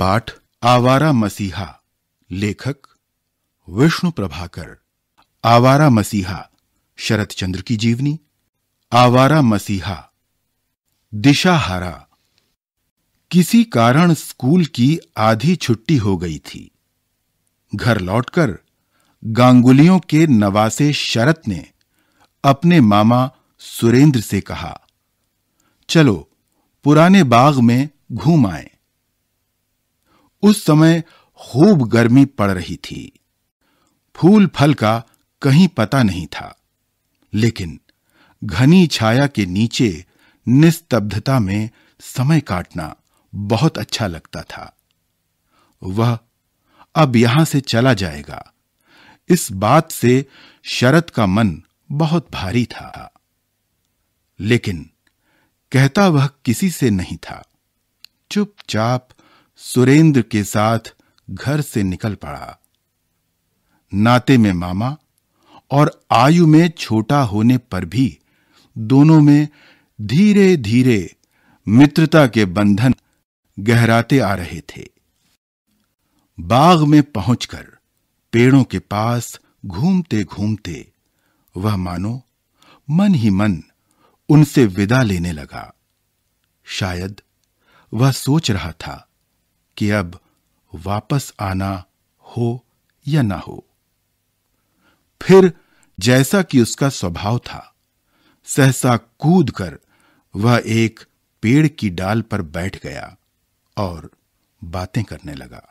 पाठ आवारा मसीहा। लेखक विष्णु प्रभाकर। आवारा मसीहा शरत चंद्र की जीवनी। आवारा मसीहा। दिशाहारा। किसी कारण स्कूल की आधी छुट्टी हो गई थी। घर लौटकर गांगुलियों के नवासे शरत ने अपने मामा सुरेंद्र से कहा, चलो पुराने बाग में घूम आए। उस समय खूब गर्मी पड़ रही थी। फूल फल का कहीं पता नहीं था, लेकिन घनी छाया के नीचे निस्तब्धता में समय काटना बहुत अच्छा लगता था। वह अब यहां से चला जाएगा, इस बात से शरत का मन बहुत भारी था। लेकिन कहता वह किसी से नहीं था। चुपचाप सुरेंद्र के साथ घर से निकल पड़ा। नाते में मामा और आयु में छोटा होने पर भी दोनों में धीरे धीरे मित्रता के बंधन गहराते आ रहे थे। बाग में पहुंचकर पेड़ों के पास घूमते घूमते वह मानो मन ही मन उनसे विदा लेने लगा। शायद वह सोच रहा था कि अब वापस आना हो या ना हो। फिर जैसा कि उसका स्वभाव था, सहसा कूदकर वह एक पेड़ की डाल पर बैठ गया और बातें करने लगा।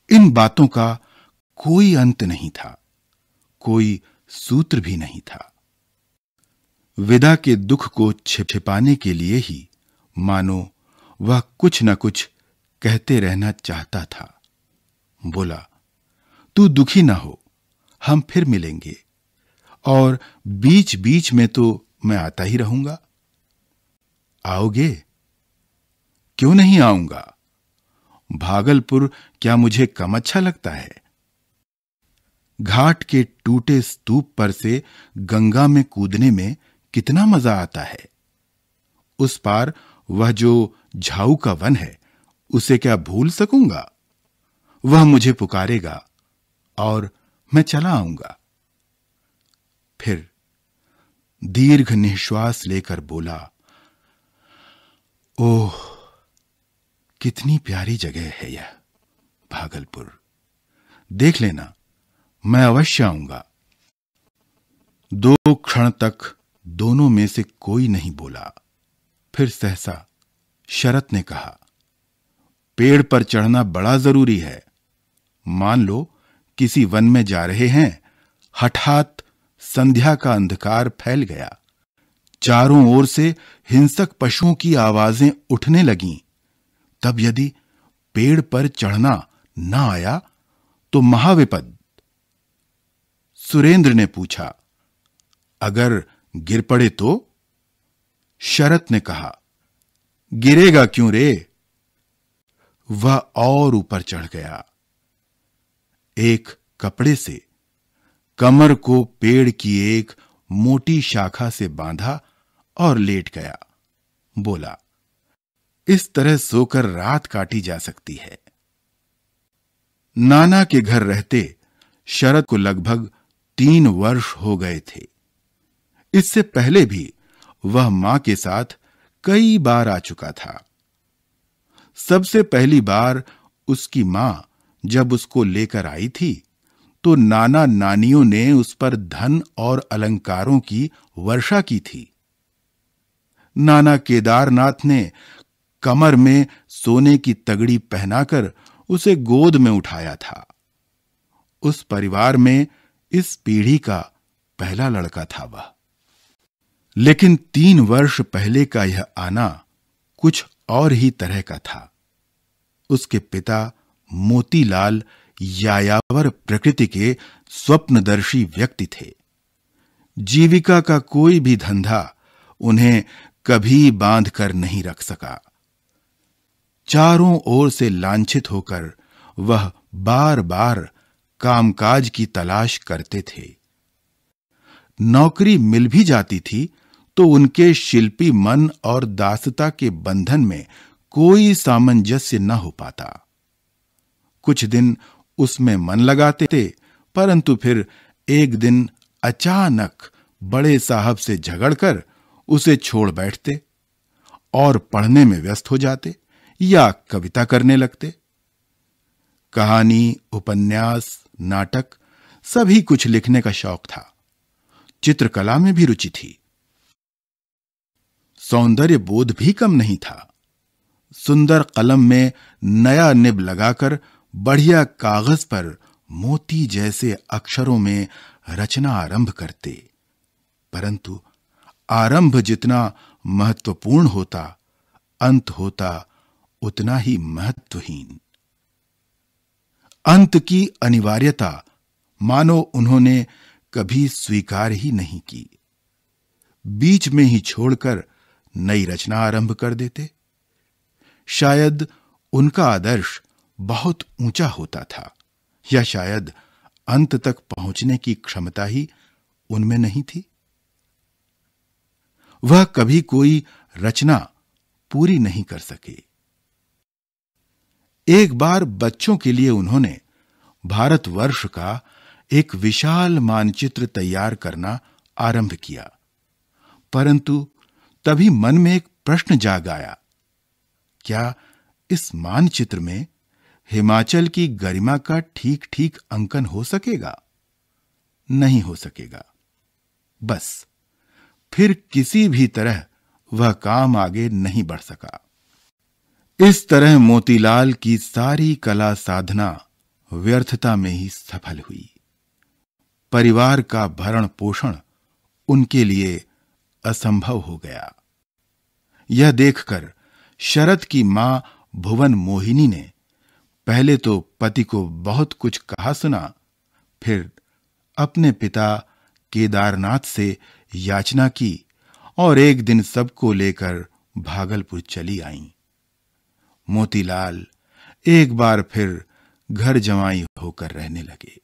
इन बातों का कोई अंत नहीं था, कोई सूत्र भी नहीं था। विदा के दुख को छिपाने के लिए ही मानो वह कुछ न कुछ कहते रहना चाहता था। बोला, तू दुखी ना हो, हम फिर मिलेंगे और बीच बीच में तो मैं आता ही रहूंगा। आओगे? क्यों नहीं आऊंगा? भागलपुर क्या मुझे कम अच्छा लगता है? घाट के टूटे स्तूप पर से गंगा में कूदने में कितना मजा आता है। उस पार वह जो झाऊ का वन है, उसे क्या भूल सकूंगा? वह मुझे पुकारेगा और मैं चला आऊंगा। फिर दीर्घ निश्वास लेकर बोला, ओह, कितनी प्यारी जगह है यह भागलपुर। देख लेना, मैं अवश्य आऊंगा। 2 क्षण तक दोनों में से कोई नहीं बोला। फिर सहसा शरत ने कहा, पेड़ पर चढ़ना बड़ा जरूरी है। मान लो किसी वन में जा रहे हैं, हठात संध्या का अंधकार फैल गया, चारों ओर से हिंसक पशुओं की आवाजें उठने लगीं। तब यदि पेड़ पर चढ़ना ना आया तो महाविपद। सुरेंद्र ने पूछा, अगर गिर पड़े तो? शरत ने कहा, गिरेगा क्यों रे? वह और ऊपर चढ़ गया। एक कपड़े से कमर को पेड़ की एक मोटी शाखा से बांधा और लेट गया। बोला, इस तरह सोकर रात काटी जा सकती है। नाना के घर रहते शरत को लगभग 3 वर्ष हो गए थे। इससे पहले भी वह मां के साथ कई बार आ चुका था। सबसे पहली बार उसकी मां जब उसको लेकर आई थी, तो नाना नानियों ने उस पर धन और अलंकारों की वर्षा की थी। नाना केदारनाथ ने कमर में सोने की तगड़ी पहनाकर उसे गोद में उठाया था। उस परिवार में इस पीढ़ी का पहला लड़का था वह। लेकिन 3 वर्ष पहले का यह आना कुछ और ही तरह का था। उसके पिता मोतीलाल यायावर प्रकृति के स्वप्नदर्शी व्यक्ति थे। जीविका का कोई भी धंधा उन्हें कभी बांध कर नहीं रख सका। चारों ओर से लांछित होकर वह बार-बार कामकाज की तलाश करते थे। नौकरी मिल भी जाती थी तो उनके शिल्पी मन और दासता के बंधन में कोई सामंजस्य न हो पाता। कुछ दिन उसमें मन लगाते थे, परंतु फिर एक दिन अचानक बड़े साहब से झगड़कर उसे छोड़ बैठते और पढ़ने में व्यस्त हो जाते या कविता करने लगते। कहानी, उपन्यास, नाटक सभी कुछ लिखने का शौक था। चित्रकला में भी रुचि थी। सौंदर्य बोध भी कम नहीं था। सुंदर कलम में नया निब लगाकर बढ़िया कागज पर मोती जैसे अक्षरों में रचना आरंभ करते, परंतु आरंभ जितना महत्वपूर्ण होता, अंत होता उतना ही महत्वहीन। अंत की अनिवार्यता मानो उन्होंने कभी स्वीकार ही नहीं की। बीच में ही छोड़कर नई रचना आरंभ कर देते। शायद उनका आदर्श बहुत ऊंचा होता था, या शायद अंत तक पहुंचने की क्षमता ही उनमें नहीं थी। वह कभी कोई रचना पूरी नहीं कर सके। एक बार बच्चों के लिए उन्होंने भारतवर्ष का एक विशाल मानचित्र तैयार करना आरंभ किया, परंतु तभी मन में एक प्रश्न जाग आया, क्या इस मानचित्र में हिमाचल की गरिमा का ठीक ठीक अंकन हो सकेगा? नहीं हो सकेगा। बस फिर किसी भी तरह वह काम आगे नहीं बढ़ सका। इस तरह मोतीलाल की सारी कला साधना व्यर्थता में ही सफल हुई। परिवार का भरण पोषण उनके लिए असंभव हो गया। यह देखकर शरद की मां भुवन मोहिनी ने पहले तो पति को बहुत कुछ कहा सुना, फिर अपने पिता केदारनाथ से याचना की और एक दिन सबको लेकर भागलपुर चली आईं। मोतीलाल एक बार फिर घर जमाई होकर रहने लगे।